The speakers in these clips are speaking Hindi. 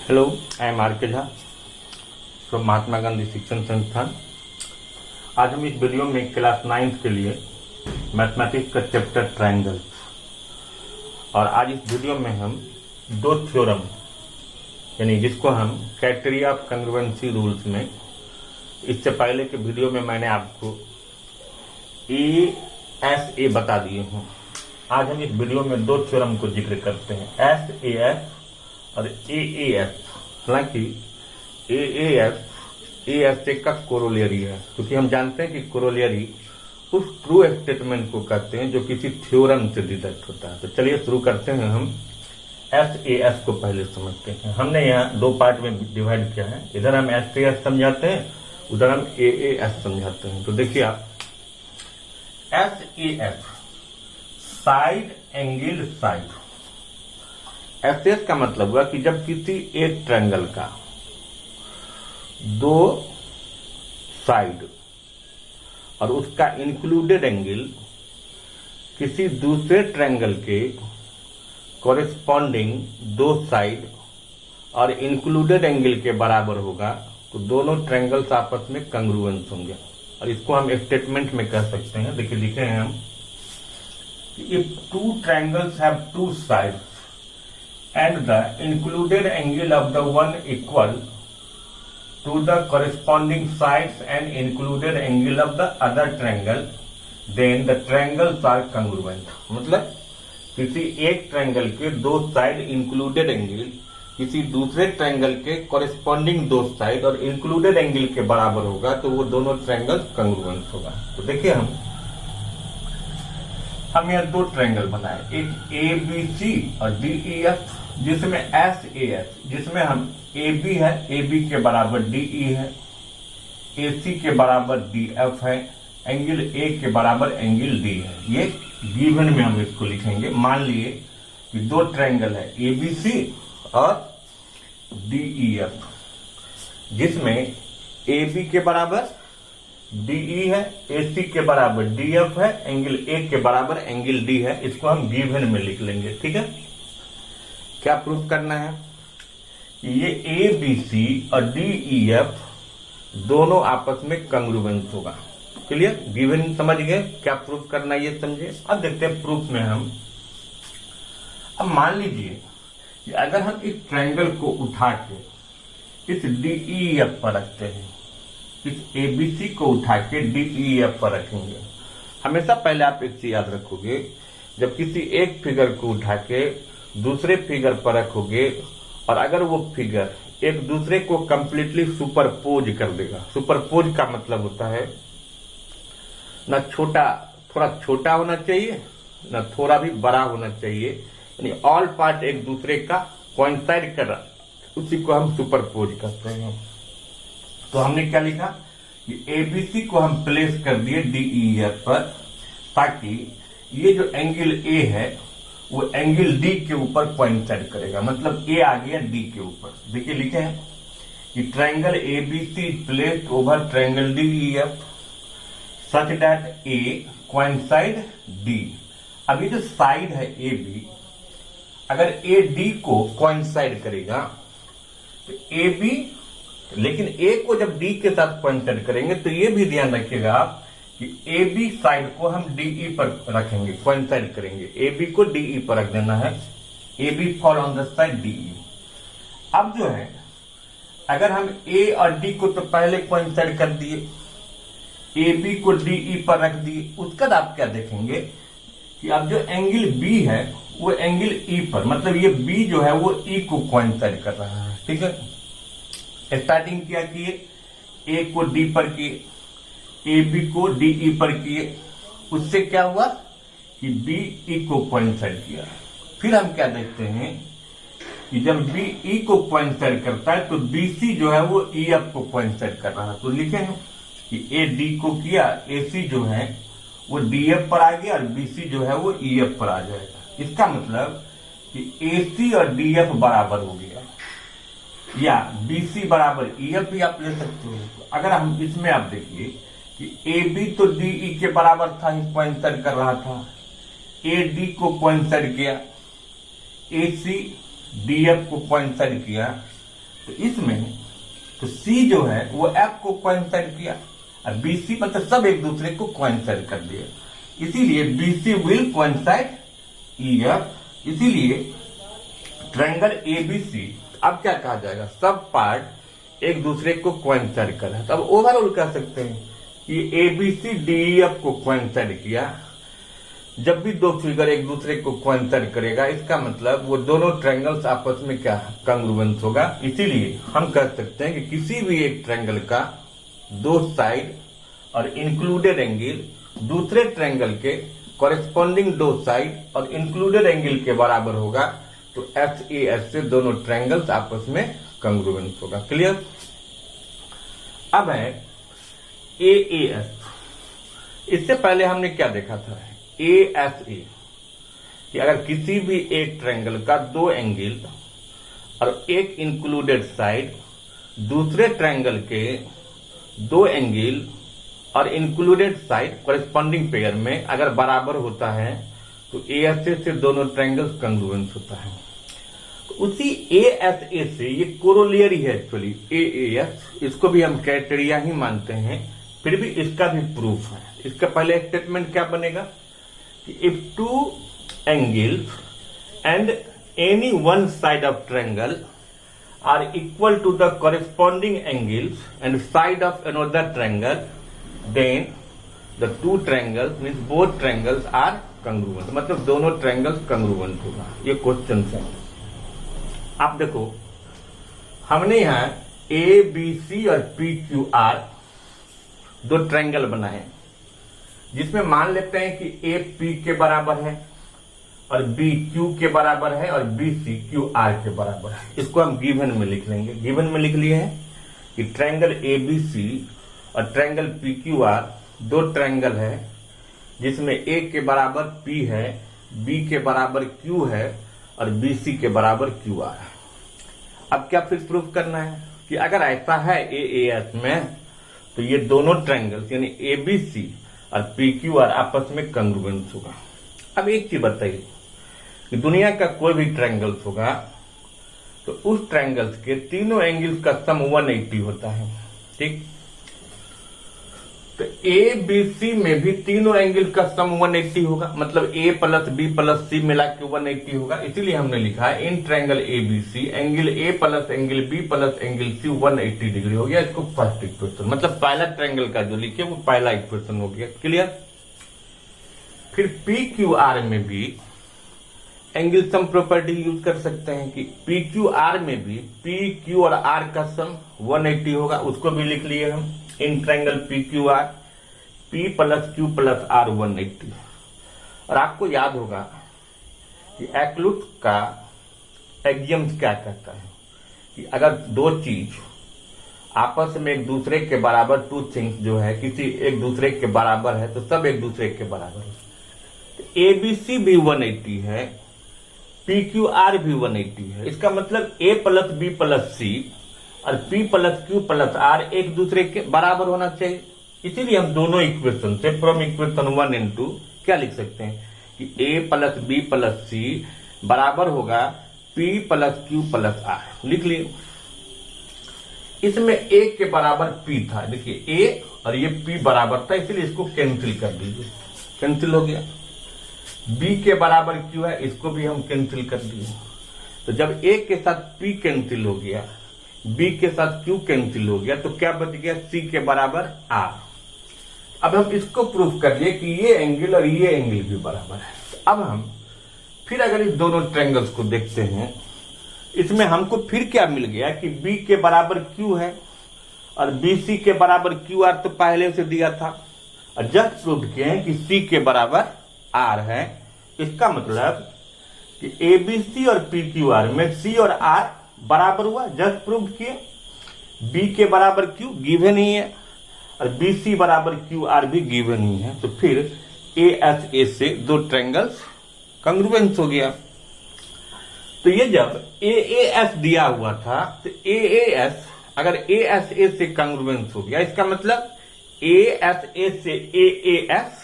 हेलो, आई एम आर के झा फ्रॉम महात्मा गांधी शिक्षण संस्थान। आज हम इस वीडियो में क्लास 9 के लिए मैथमेटिक्स का चैप्टर ट्रायंगल और आज इस वीडियो में हम दो थ्योरम यानी जिसको हम क्राइटेरिया ऑफ कंग्रुएंसी रूल्स में, इससे पहले के वीडियो में मैंने आपको ESA बता दिए हूँ। आज हम इस वीडियो में दो थ्योरम को जिक्र करते हैं, SAS और AAS। हालांकि ASA का कोरोलियरी है, क्योंकि हम जानते हैं कि कोरोलियरी उस ट्रू स्टेटमेंट को कहते हैं जो किसी थ्योरम से डिडक्ट होता है। तो चलिए शुरू करते हैं। हम SAS को पहले समझते हैं। हमने यहाँ दो पार्ट में डिवाइड किया है, इधर हम SAS समझाते हैं, उधर हम AAS समझाते हैं। तो देखिए आप, SAS side angle side. SAS का मतलब हुआ कि जब किसी एक ट्रायंगल का दो साइड और उसका इंक्लूडेड एंगल किसी दूसरे ट्रायंगल के कॉरेस्पॉन्डिंग दो साइड और इंक्लूडेड एंगल के बराबर होगा, तो दोनों ट्रायंगल्स आपस में कंग्रुएंस होंगे। और इसको हम स्टेटमेंट में कह सकते हैं। देखिए लिखे हैं हम, if two triangles have two sides and the included angle of the one equal to the corresponding sides and included angle of the other triangle, then the triangles are congruent। मतलब किसी एक ट्रायंगल के दो साइड इंक्लूडेड एंगल किसी दूसरे ट्रायंगल के कॉरेस्पॉन्डिंग दो साइड और इंक्लूडेड एंगल के बराबर होगा, तो वो दोनों ट्रायंगल कंग्रुएंट होगा। तो देखिए हम यहाँ दो ट्रायंगल बनाए, एक ABC और DEF, जिसमें SAS, जिसमें हम AB है, AB के बराबर DE है, AC के बराबर DF है, एंगल A के बराबर एंगल D है। ये गिवन में हम इसको लिखेंगे। मान लिए कि दो ट्रायंगल है ABC और DEF, जिसमें AB के बराबर DE है, AC के बराबर DF है, एंगल A के बराबर एंगल D है। इसको हम गिवन में लिख लेंगे। ठीक है, क्या प्रूफ करना है कि ये ABC और DEF दोनों आपस में कंग्रुएंस होगा। क्लियर, गिवन समझ गए, क्या प्रूफ करना है ये समझे। अब देखते हैं प्रूफ में हम। अब मान लीजिए कि अगर हम इस ट्रायंगल को उठा के इस DEF पर रखते हैं, इस ABC को उठा के DEF पर रखेंगे। हमेशा पहले आप एक चीज याद रखोगे, जब किसी एक फिगर को उठा के दूसरे फिगर पर रखोगे और अगर वो फिगर एक दूसरे को कंप्लीटली सुपरपोज कर देगा। सुपरपोज का मतलब होता है ना थोड़ा छोटा होना चाहिए, ना थोड़ा भी बड़ा होना चाहिए, यानी ऑल पार्ट एक दूसरे का कोइंसाइड कर रहा, उसी को हम सुपरपोज करते हैं। तो हमने क्या लिखा कि ABC को हम प्लेस कर दिए DEF पर, ताकि ये जो एंगल A है वो एंगल D के ऊपर कोइंसाइड करेगा। मतलब A आ गया D के ऊपर। देखिए लिखे हैं कि triangle ABC placed over triangle DEF such that A coincide D। अभी जो साइड है AB, अगर AD को कोइंसाइड करेगा तो AB, लेकिन A को जब D के साथ कोइंसाइड करेंगे तो ये भी ध्यान रखिएगा आप कि AB साइड को हम DE पर रखेंगे, कोइंसाइड करेंगे। AB को DE पर रख देना है, AB fall on the side DE। अब जो है, अगर हम A और D को तो पहले कोइंसाइड कर दिए, AB को DE पर रख दिए, उसके बाद आप क्या देखेंगे कि अब जो एंगल B है वो एंगल E पर, मतलब ये B जो है वो E को कोइंसाइड कर रहा है। ठीक है, स्टार्टिंग क्या किए, A को D पर किए, AB को DE पर किए, उससे क्या हुआ कि BE को कोइंसाइड किया। फिर हम क्या देखते हैं कि जब BE को कोइंसाइड करता है तो BC जो है वो EF को कोइंसाइड कर रहा है। तो लिखे हैं कि AD को किया, AC जो है वो DF पर आ गया और BC जो है वो EF पर आ जाएगा। इसका मतलब कि AC और DF बराबर हो गया, या BC बराबर EF भी आप ले सकते हो। अगर हम इसमें आप देखिए कि AB तो DE के बराबर था, कोइंसाइड कर रहा था, AD को कोइंसाइड किया, AC DF को कोइंसाइड किया, तो इसमें तो सी जो है वो एफ को कोइंसाइड किया और बीसी मतलब सब एक दूसरे को कोइंसाइड कर दिया, इसीलिए बीसी विल कोइंसाइड ईएफ, इसीलिए ट्रायंगल एबीसी अब क्या कहा जाएगा, सब पार्ट एक दूसरे को कोइंसाइड कर रहा है। तो अब ओवरऑल कह सकते हैं कि एबीसी डीईएफ को कोइंसाइड किया। जब भी दो फिगर एक दूसरे को कोइंसाइड करेगा इसका मतलब वो दोनों ट्रायंगल्स आपस में क्या कंग्रुएंस होगा, इसीलिए हम कह सकते हैं कि किसी भी एक ट्रायंगल का दो साइड और इंक्लूडेड एंगल दूसरे ट्रायंगल के कॉरेस्पॉन्डिंग दो साइड और इंक्लूडेड एंगल के बराबर होगा, तो एस से दोनों ट्रायंगल्स आपस में कंग्रुएंस होगा। क्लियर। अब है एएस। इससे पहले हमने क्या देखा था, एएसए, कि अगर किसी भी एक ट्रायंगल का दो एंगल और एक इंक्लूडेड साइड दूसरे ट्रायंगल के दो एंगल और इंक्लूडेड साइड कॉरेस्पॉन्डिंग पेयर में अगर बराबर होता है तो एएसए से दोनों ट्रायंगल्स कंग्रुएंस होता है। तो उसी एएसए से ये कोरोलियरी है एक्चुअली एएस, इसको भी हम क्राइटेरिया ही मानते हैं, फिर भी इसका भी प्रूफ है। इसका पहले स्टेटमेंट क्या बनेगा कि if two angles and any one side of triangle are equal to the corresponding angles and side of another triangle, then the two triangles means both triangles are congruent, मतलब दोनों triangles congruent होगा। ये क्वेश्चन है। आप देखो हमने यहाँ ए बी सी और पी क्यू आर दो ट्रायंगल बनाए, जिसमें मान लेते हैं कि ए पी के बराबर है और बी क्यू के बराबर है और बी सी क्यू आर के बराबर है। इसको हम गिवन में लिख लेंगे। गिवन में लिख लिए हैं कि ट्रायंगल एबीसी और ट्रायंगल पी क्यू आर दो ट्रायंगल है, जिसमें ए के बराबर पी है, बी के बराबर क्यू है और बी सी के बराबर क्यू आर है। अब क्या फिर प्रूफ करना है कि अगर ऐसा है एएस में तो ये दोनों ट्रायंगल्स यानी एबीसी और पी क्यू आर आपस में कंग्रुएंस होगा। अब एक चीज बताइए कि दुनिया का कोई भी ट्रायंगल्स होगा तो उस ट्रायंगल्स के तीनों एंगल्स का सम 180 होता है, ठीक। तो ए बी सी में भी तीनों एंगल का सम 180 होगा, मतलब A plus B plus C मिला के 180 होगा। इसीलिए हमने लिखा है in triangle A B C angle A plus angle B plus angle C 180 degree हो गया। इसको फर्स्ट इक्वेशन मतलब पहला ट्रायंगल का जो लिखे वो पहला इक्वेशन हो गया। क्लियर। फिर पी क्यू आर में भी एंगल सम प्रॉपर्टी यूज कर सकते हैं कि पी क्यू आर में भी पी क्यू और आर का सम 180 होगा। उसको भी लिख लिए हम in triangle P Q R P plus Q plus R 180। और आपको याद होगा कि एक्लूट का एक्सियम क्या कहता है कि अगर दो चीज आपस में एक दूसरे के बराबर, टू थिंग्स जो है किसी एक दूसरे के बराबर है तो सब एक दूसरे के बराबर है। एबीसी भी 180 है, पी क्यू आर भी 180 है। इसका मतलब A plus B plus C और P plus Q plus R एक दूसरे के बराबर होना चाहिए। इसीलिए हम दोनों इक्वेशन से फ्रॉम इक्वेशन 1 and 2 क्या लिख सकते हैं कि A plus B plus C बराबर होगा P plus Q plus R. लिख लिए। इसमें ए के बराबर पी था, देखिए ए और ये पी बराबर था, इसलिए इसको कैंसिल कर दीजिए। कैंसिल हो गया। बी के बराबर क्यू है, इसको भी हम कैंसिल कर दिए। तो जब ए के साथ पी कैंसिल हो गया, बी के साथ क्यू कैंसिल हो गया, तो क्या बच गया सी के बराबर आर। अब हम इसको प्रूफ कर लिए कि ये एंगल और ये एंगल भी बराबर है। तो अब हम फिर अगर इस दोनों ट्रायंगल्स को देखते हैं, इसमें हमको फिर क्या मिल गया कि बी के बराबर क्यू है और बी सी के बराबर क्यू आर तो पहले से दिया था, और जस्ट प्रूव किए हैं कि सी के बराबर आर है। इसका मतलब कि एबीसी और पी क्यू आर में सी और आर बराबर हुआ, जस्ट प्रूव किए। बी के बराबर क्यू गिवन ही है और बी सी बराबर क्यू आर भी गिवन ही है। तो फिर ए एस ए से दो ट्रायंगल्स कंग्रुएंस हो गया। तो ये जब ए एस दिया हुआ था तो ए एस अगर ए एस ए से कंग्रुएंस हो गया, इसका मतलब ए एस ए से ए एस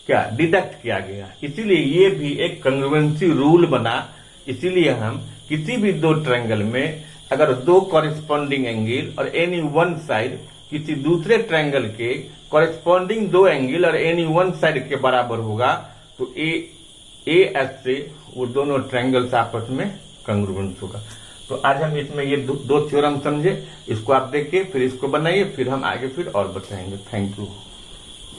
क्या डिडक्ट किया गया। इसीलिए ये भी एक कंग्रुएंसी रूल बना। इसीलिए हम किसी भी दो ट्रायंगल में अगर दो कॉरेस्पॉन्डिंग एंगल और एनी वन साइड किसी दूसरे ट्रायंगल के कॉरेस्पॉन्डिंग दो एंगल और एनी वन साइड के बराबर होगा तो ए एस से वो दोनों ट्रायंगल्स आपस में कंग्रुएंट होगा। तो आज हम इसमें ये दो थ्योरम समझे, इसको आप देखिए, फिर इसको बनाइए, फिर हम आगे फिर और बताएंगे। Thank you.